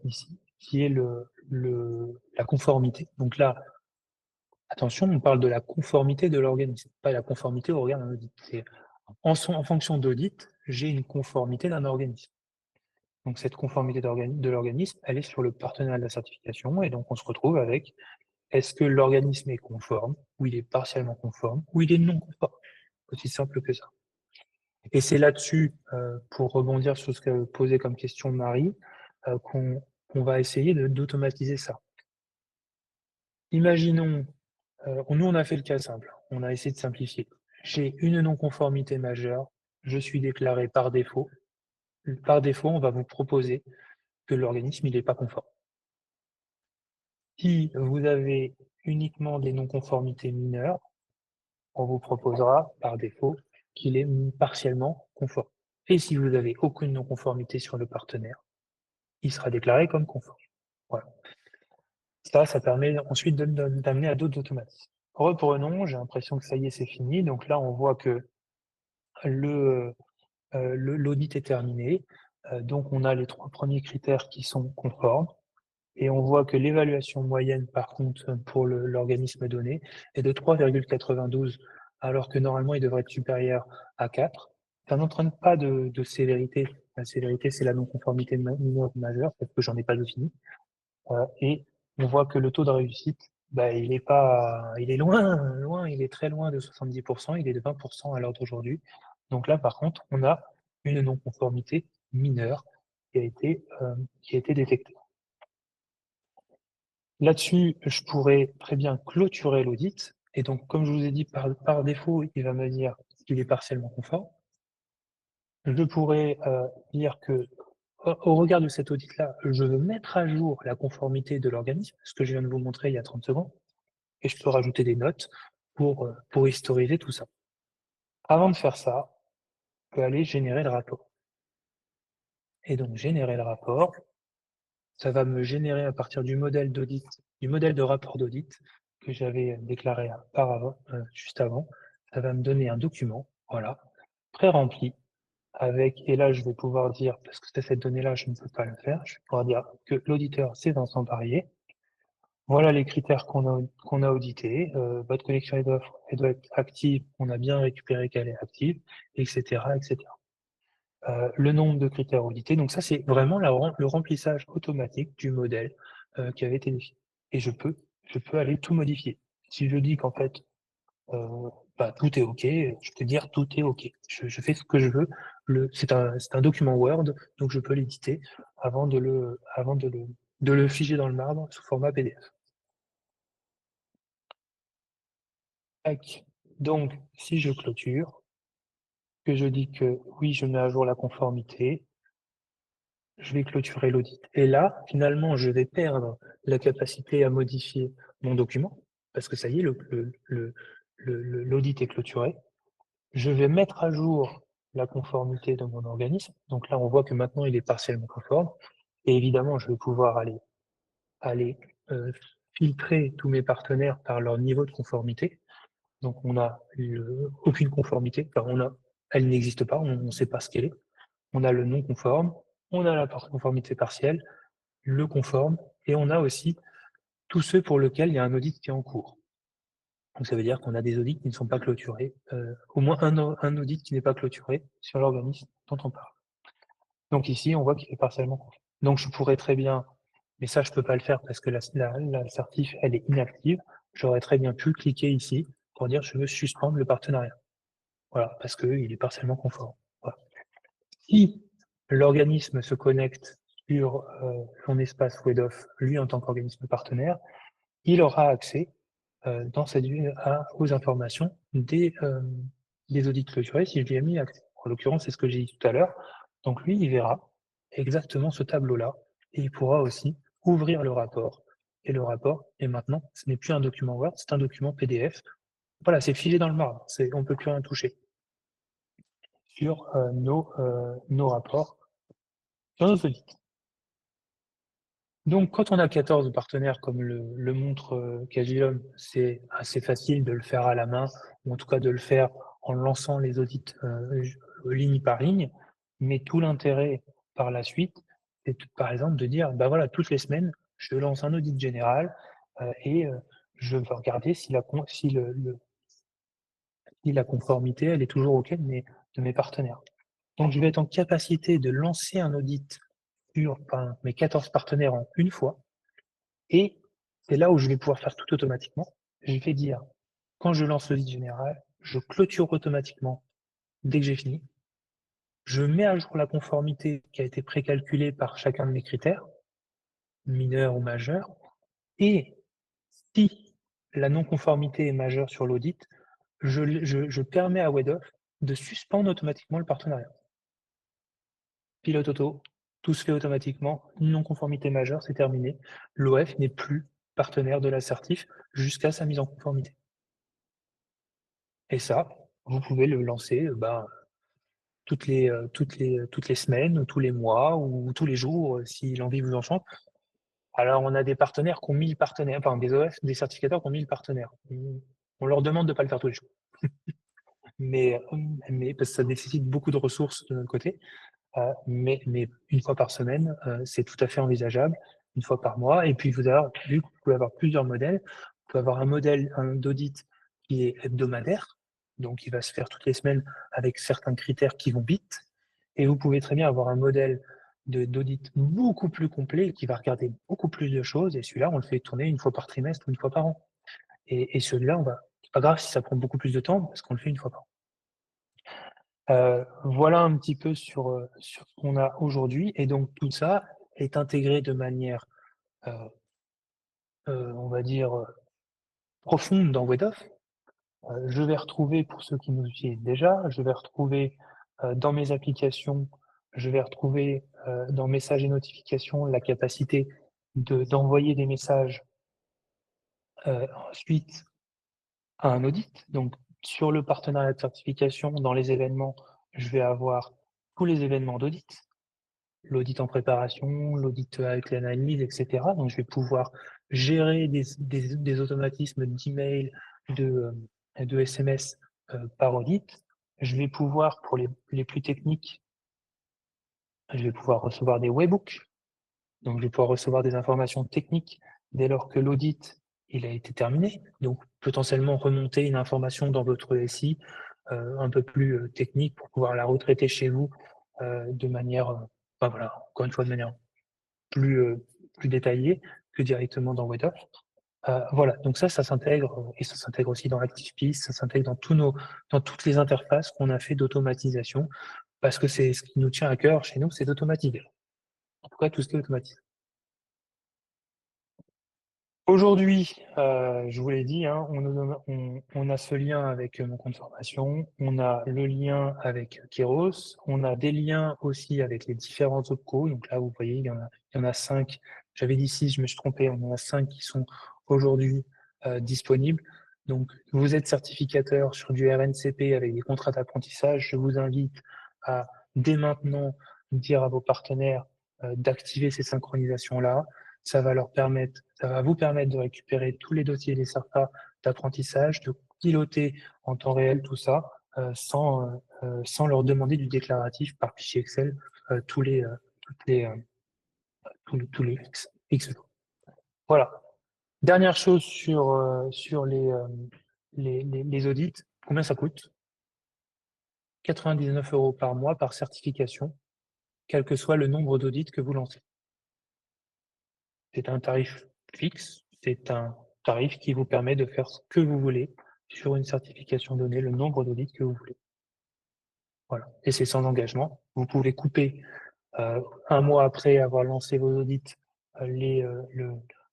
ici, qui est la conformité. Donc là, attention, on parle de la conformité de l'organisme, pas la conformité au regard d'un audit. En fonction d'audit, j'ai une conformité d'un organisme. Donc cette conformité de l'organisme, elle est sur le partenariat de la certification, et donc on se retrouve avec est-ce que l'organisme est conforme, ou il est partiellement conforme, ou il est non conforme. Aussi simple que ça. Et c'est là-dessus, pour rebondir sur ce que posait comme question Marie, qu'on va essayer d'automatiser ça. Imaginons, nous on a fait le cas simple, on a essayé de simplifier. J'ai une non-conformité majeure, je suis déclaré par défaut. Par défaut, on va vous proposer que l'organisme n'est pas conforme. Si vous avez uniquement des non-conformités mineures, on vous proposera par défaut qu'il est partiellement conforme. Et si vous n'avez aucune non-conformité sur le partenaire, il sera déclaré comme conforme. Voilà. Ça permet ensuite d'amener à d'autres automatismes. Reprenons, j'ai l'impression que ça y est, c'est fini. Donc là, on voit que l'audit est terminé. Donc on a les 3 premiers critères qui sont conformes. Et on voit que l'évaluation moyenne, par contre, pour l'organisme donné, est de 3,92, alors que normalement, il devrait être supérieur à 4. Ça n'entraîne pas de sévérité. La sévérité, c'est la non-conformité mineure majeure, parce que j'en ai pas défini. Et on voit que le taux de réussite, bah, il est loin, il est très loin de 70%, il est de 20% à l'heure d'aujourd'hui. Donc là, par contre, on a une non-conformité mineure qui a été détectée. Là-dessus, je pourrais très bien clôturer l'audit. Et donc, comme je vous ai dit, par défaut, il va me dire qu'il est partiellement conforme. Je pourrais dire que, au regard de cet audit-là, je veux mettre à jour la conformité de l'organisme, ce que je viens de vous montrer il y a 30 secondes, et je peux rajouter des notes pour historiser tout ça. Avant de faire ça, je peux aller générer le rapport. Et donc, générer le rapport, ça va me générer à partir du modèle d'audit, du modèle de rapport d'audit que j'avais déclaré juste avant. Ça va me donner un document, voilà, pré-rempli, avec, et là je vais pouvoir dire, parce que cette donnée-là, je ne peux pas le faire, je vais pouvoir dire que l'auditeur, c'est Vincent Parier. Voilà les critères qu'on a audités. Votre collection d'offres, elle doit être active, on a bien récupéré qu'elle est active, etc., etc. Le nombre de critères audités. Donc ça, c'est vraiment le remplissage automatique du modèle qui avait été défini. Et je peux aller tout modifier. Si je dis qu'en fait, tout est OK, je peux dire tout est OK. Je fais ce que je veux. C'est un document Word, donc je peux l'éditer avant de le figer dans le marbre sous format PDF. Donc, si je clôture, que je dis que oui, je mets à jour la conformité, je vais clôturer l'audit. Et là, finalement, je vais perdre la capacité à modifier mon document, parce que ça y est, l'audit est clôturé. Je vais mettre à jour la conformité de mon organisme. Donc là, on voit que maintenant, il est partiellement conforme. Et évidemment, je vais pouvoir aller filtrer tous mes partenaires par leur niveau de conformité. Donc, on n'a aucune conformité, elle n'existe pas, on ne sait pas ce qu'elle est. On a le non conforme, on a la conformité partielle, le conforme, et on a aussi tous ceux pour lesquels il y a un audit qui est en cours. Donc ça veut dire qu'on a des audits qui ne sont pas clôturés, au moins un audit qui n'est pas clôturé sur l'organisme dont on parle. Donc ici, on voit qu'il est partiellement conforme. Donc je pourrais très bien, mais ça je peux pas le faire parce que la certif, elle est inactive, j'aurais très bien pu cliquer ici pour dire je veux suspendre le partenariat. Voilà, parce qu'il est partiellement conforme. Voilà. Si l'organisme se connecte sur son espace WEDOF, lui en tant qu'organisme partenaire, il aura accès dans cette vue aux informations des audits clôturés si je lui ai mis accès. En l'occurrence, c'est ce que j'ai dit tout à l'heure. Donc lui, il verra exactement ce tableau-là et il pourra aussi ouvrir le rapport. Et le rapport, et maintenant, ce n'est plus un document Word, c'est un document PDF. Voilà, c'est figé dans le marbre, on ne peut plus rien toucher. sur nos rapports, sur nos audits. Donc, quand on a 14 partenaires, comme le montre Cagilum, c'est assez facile de le faire à la main, ou en tout cas de le faire en lançant les audits ligne par ligne. Mais tout l'intérêt par la suite, c'est par exemple de dire, bah voilà, toutes les semaines, je lance un audit général et je vais regarder si la conformité, elle est toujours OK de mes partenaires. Donc, je vais être en capacité de lancer un audit sur mes 14 partenaires en une fois. Et c'est là où je vais pouvoir faire tout automatiquement. Je vais dire, quand je lance l'audit général, je clôture automatiquement dès que j'ai fini. Je mets à jour la conformité qui a été précalculée par chacun de mes critères, mineur ou majeur. Et si la non-conformité est majeure sur l'audit, je permets à WEDOF de suspendre automatiquement le partenariat. Pilote auto, tout se fait automatiquement, non-conformité majeure, c'est terminé. L'OF n'est plus partenaire de l'assertif jusqu'à sa mise en conformité. Et ça, vous pouvez le lancer toutes les semaines, ou tous les mois, ou tous les jours, si l'envie vous enchante. Alors, on a des partenaires qui ont 1000 partenaires, enfin des OF, des certificateurs qui ont 1000 partenaires. On leur demande de ne pas le faire tous les jours. Mais parce que ça nécessite beaucoup de ressources de notre côté. Mais une fois par semaine, c'est tout à fait envisageable, une fois par mois. Et puis, vu que vous pouvez avoir plusieurs modèles, vous pouvez avoir un modèle d'audit qui est hebdomadaire, donc il va se faire toutes les semaines avec certains critères qui vont vite. Et vous pouvez très bien avoir un modèle d'audit beaucoup plus complet qui va regarder beaucoup plus de choses. Et celui-là, on le fait tourner une fois par trimestre ou une fois par an. Et celui-là, c'est pas grave si ça prend beaucoup plus de temps parce qu'on le fait une fois par an. Voilà un petit peu sur ce qu'on a aujourd'hui. Et donc, tout ça est intégré de manière, on va dire, profonde dans WEDOF. Je vais retrouver, pour ceux qui nous utilisent déjà, je vais retrouver dans mes applications, je vais retrouver dans messages et notifications la capacité d'envoyer des messages suite à un audit. Donc, sur le partenariat de certification, dans les événements, je vais avoir tous les événements d'audit, l'audit en préparation, l'audit avec l'analyse, etc. Donc, je vais pouvoir gérer des automatismes d'email, de SMS par audit. Je vais pouvoir, pour les plus techniques, je vais pouvoir recevoir des webhooks. Donc, je vais pouvoir recevoir des informations techniques dès lors que l'audit il a été terminé. Donc, potentiellement remonter une information dans votre SI un peu plus technique pour pouvoir la retraiter chez vous de manière, voilà, encore une fois, de manière plus détaillée que directement dans WEDOF. Voilà, donc ça s'intègre, et ça s'intègre aussi dans ActivePiece, ça s'intègre dans toutes les interfaces qu'on a fait d'automatisation, parce que c'est ce qui nous tient à cœur chez nous, c'est d'automatiser. En tout cas, tout ce qui est automatisé. Aujourd'hui, je vous l'ai dit, hein, on a ce lien avec mon compte formation, on a le lien avec Keros, on a des liens aussi avec les différents OPCO. Donc là, vous voyez, il y en a 5. J'avais dit 6, je me suis trompé. On en a 5 qui sont aujourd'hui disponibles. Donc, vous êtes certificateur sur du RNCP avec des contrats d'apprentissage. Je vous invite à, dès maintenant, dire à vos partenaires d'activer ces synchronisations-là. Ça va vous permettre de récupérer tous les dossiers des CERFA d'apprentissage, de piloter en temps réel tout ça, sans leur demander du déclaratif par fichier Excel tous les X jours. Voilà. Dernière chose sur les audits, combien ça coûte? 99 € par mois par certification, quel que soit le nombre d'audits que vous lancez. C'est un tarif fixe, c'est un tarif qui vous permet de faire ce que vous voulez sur une certification donnée, le nombre d'audits que vous voulez. Voilà. Et c'est sans engagement. Vous pouvez couper un mois après avoir lancé vos audits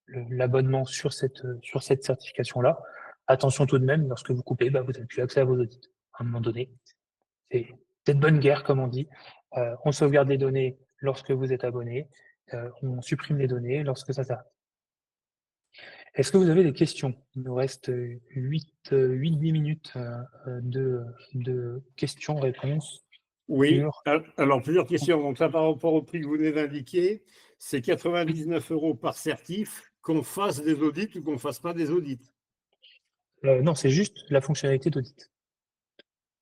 l'abonnement sur cette certification-là. Attention tout de même, lorsque vous coupez, vous n'avez plus accès à vos audits. À un moment donné, c'est de bonne guerre, comme on dit. On sauvegarde les données lorsque vous êtes abonné. On supprime les données lorsque ça s'arrête. Est-ce que vous avez des questions? Il nous reste 8-10 minutes de questions-réponses. Oui, sur... alors plusieurs questions. Donc là, par rapport au prix que vous venez d'indiquer, c'est 99 € par certif, qu'on fasse des audits ou qu'on ne fasse pas des audits. Non, c'est juste la fonctionnalité d'audit.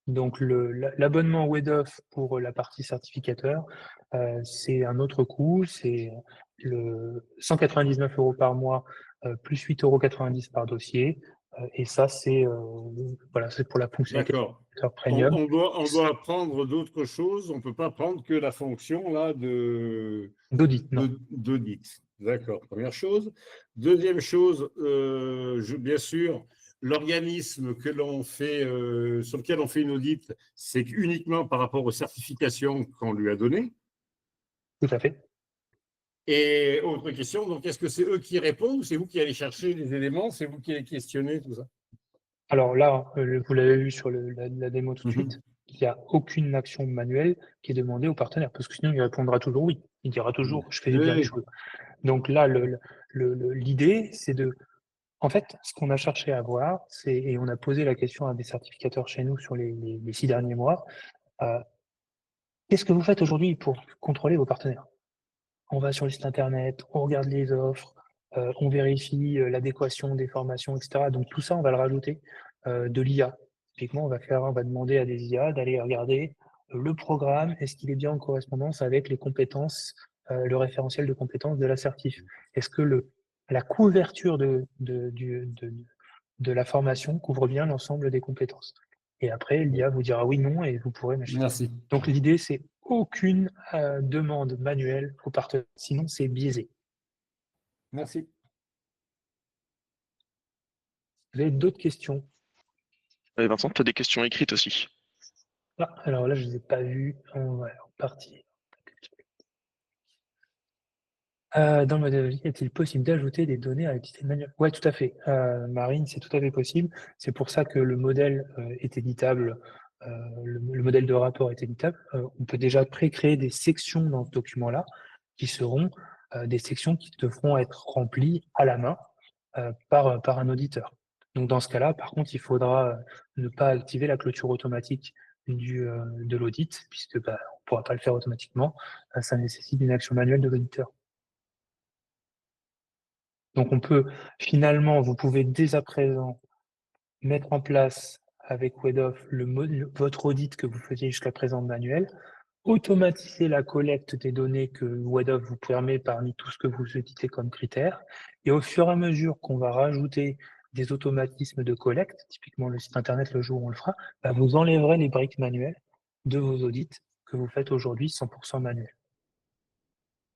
Donc l'abonnement WEDOF pour la partie certificateur, c'est un autre coût, c'est le 199 € par mois, plus 8,90 € par dossier. Et ça, voilà, c'est pour la fonctionnalité D'accord. premium. On doit prendre d'autres choses, on ne peut pas prendre que la fonction là D'audit, non. d'audit. D'accord, première chose. Deuxième chose, bien sûr, l'organisme que l'on fait, sur lequel on fait une audit, c'est uniquement par rapport aux certifications qu'on lui a données. Tout à fait. Et autre question, donc est-ce que c'est eux qui répondent ou c'est vous qui allez chercher les éléments, c'est vous qui les questionnez, tout ça? Alors là, vous l'avez vu sur la démo tout de suite, il n'y a aucune action manuelle qui est demandée au partenaire, parce que sinon il répondra toujours oui. Il dira toujours je fais bien les choses. Donc là, l'idée, c'est de... En fait, ce qu'on a cherché à voir, et on a posé la question à des certificateurs chez nous sur les 6 derniers mois, qu'est-ce que vous faites aujourd'hui pour contrôler vos partenaires? On va sur le site internet, on regarde les offres, on vérifie l'adéquation des formations, etc. Donc tout ça, on va le rajouter de l'IA. Typiquement, on va demander à des IA d'aller regarder le programme, est-ce qu'il est bien en correspondance avec les compétences, le référentiel de compétences de l'assertif? Est-ce que la couverture de la formation couvre bien l'ensemble des compétences? Et après, l'IA vous dira oui, non, et vous pourrez m'acheter. Merci. Donc l'idée, c'est aucune demande manuelle au partenaire, sinon c'est biaisé. Merci. Vous avez d'autres questions? Vincent, tu as des questions écrites aussi. Ah, alors là, je ne les ai pas vues. On va repartir. Dans le modèle logique, est-il possible d'ajouter des données à l'activité manuelle? Oui, tout à fait. Marine, c'est tout à fait possible. C'est pour ça que le modèle est éditable. Le modèle de rapport est éditable. On peut déjà pré-créer des sections dans ce document-là qui seront des sections qui devront être remplies à la main par un auditeur. Donc dans ce cas-là, par contre, il faudra ne pas activer la clôture automatique de l'audit, puisque on ne pourra pas le faire automatiquement. Ça nécessite une action manuelle de l'auditeur. Donc finalement, vous pouvez dès à présent mettre en place avec WEDOF votre audit que vous faisiez jusqu'à présent manuel, automatiser la collecte des données que WEDOF vous permet parmi tout ce que vous auditez comme critères, et au fur et à mesure qu'on va rajouter des automatismes de collecte, typiquement le site internet le jour où on le fera, vous enlèverez les briques manuelles de vos audits que vous faites aujourd'hui 100% manuel.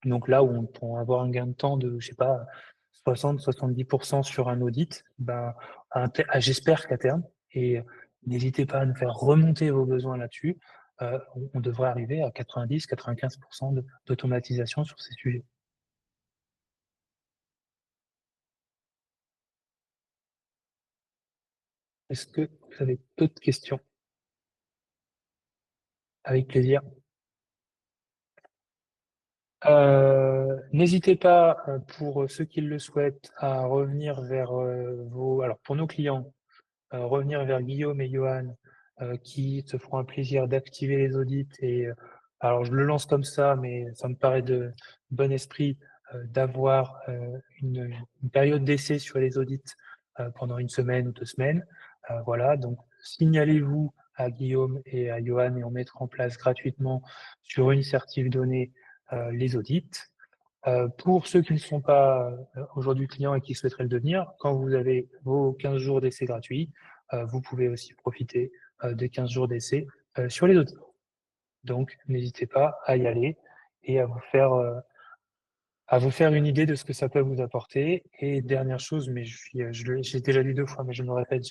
Donc là où on peut avoir un gain de temps de, je sais pas, 60-70% sur un audit, j'espère qu'à terme, et n'hésitez pas à nous faire remonter vos besoins là-dessus, on devrait arriver à 90-95% d'automatisation sur ces sujets. Est-ce que vous avez d'autres questions? Avec plaisir. N'hésitez pas, pour ceux qui le souhaitent, à revenir vers alors pour nos clients, revenir vers Guillaume et Johan, qui se feront un plaisir d'activer les audits. Et alors je le lance comme ça, mais ça me paraît de bon esprit d'avoir une période d'essai sur les audits pendant 1 semaine ou 2 semaines. Voilà, donc signalez-vous à Guillaume et à Johan et on mettra en place gratuitement sur une certif donnée les audits. Pour ceux qui ne sont pas aujourd'hui clients et qui souhaiteraient le devenir, quand vous avez vos 15 jours d'essai gratuits, vous pouvez aussi profiter des 15 jours d'essai sur les audits. Donc, n'hésitez pas à y aller et à vous faire une idée de ce que ça peut vous apporter. Et dernière chose, mais j'ai déjà dit 2 fois, mais je me répète,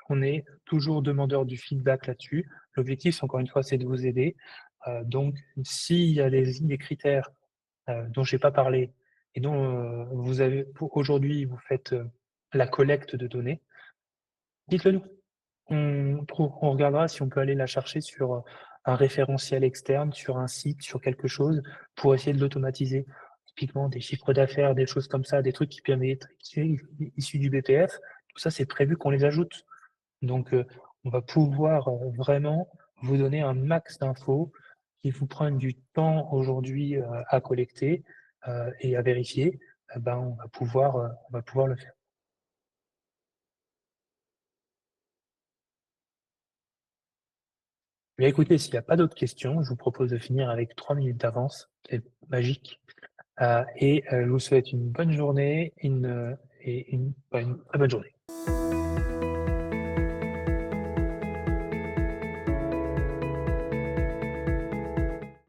on est toujours demandeur du feedback là-dessus. L'objectif, encore une fois, c'est de vous aider. Donc, s'il y a des critères dont je n'ai pas parlé et dont aujourd'hui vous faites la collecte de données, dites-le nous. On regardera si on peut aller la chercher sur un référentiel externe, sur un site, sur quelque chose, pour essayer de l'automatiser. Typiquement des chiffres d'affaires, des choses comme ça, des trucs qui peuvent être issus du BPF. Tout ça, c'est prévu qu'on les ajoute. Donc, on va pouvoir vraiment vous donner un max d'infos qui vous prennent du temps aujourd'hui à collecter et à vérifier, on va pouvoir le faire. Bien, écoutez, s'il n'y a pas d'autres questions, je vous propose de finir avec 3 minutes d'avance. C'est magique. Je vous souhaite une bonne journée et une très bonne journée.